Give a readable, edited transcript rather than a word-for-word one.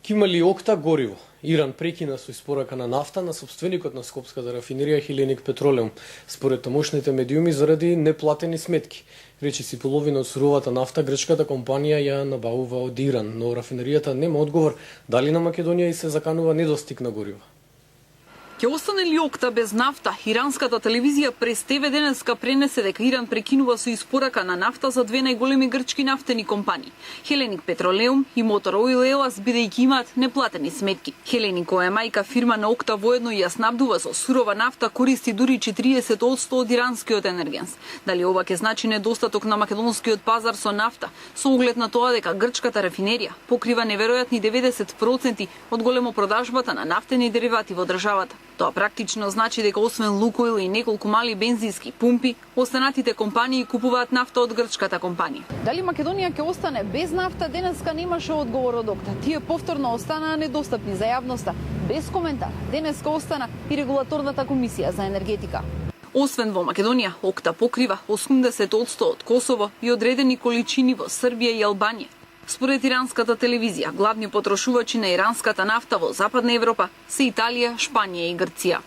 Кимали Окта гориво. Иран прекина со испорака на нафта на сопственикот на скопската рафинерија Хеленик Петролеум, според тамошните медиуми заради неплатени сметки. Речиси половина од суровата нафта грчката компанија ја набавува од Иран, но рафинеријата нема одговор дали на Македонија и се заканува недостиг на гориво. Ќе остане ли Окта без нафта? Иранската телевизија през ТВ денеска пренесе дека Иран прекинува со испорака на нафта за две најголеми грчки нафтени компании, Хеленик Петролеум и Мотор Оил Елас, бидејќи имаат неплатени сметки. Хеленик, која е мајка фирма на Окта, воедно ја снабдува со сурова нафта, користи дури 40% од иранскиот енергенс. Дали ова ќе значи недостаток на македонскиот пазар со нафта, со оглед на тоа дека грчката рафинерија покрива неверојатни 90% од големопродажбата на нафтени деривати во државата? Тоа практично значи дека освен Лукойл и неколку мали бензински пумпи, останатите компании купуваат нафта од грчката компанија. Дали Македонија ќе остане без нафта, денеска немаше одговор од Окта. Тие повторно останаа недостапни за јавноста. Без коментар, денеска остана и регулаторната комисија за енергетика. Освен во Македонија, Окта покрива 80% од Косово и одредени количини во Србија и Албанија. Според иранската телевизија, главни потрошувачи на иранската нафта во Западна Европа се Италија, Шпанија и Грција.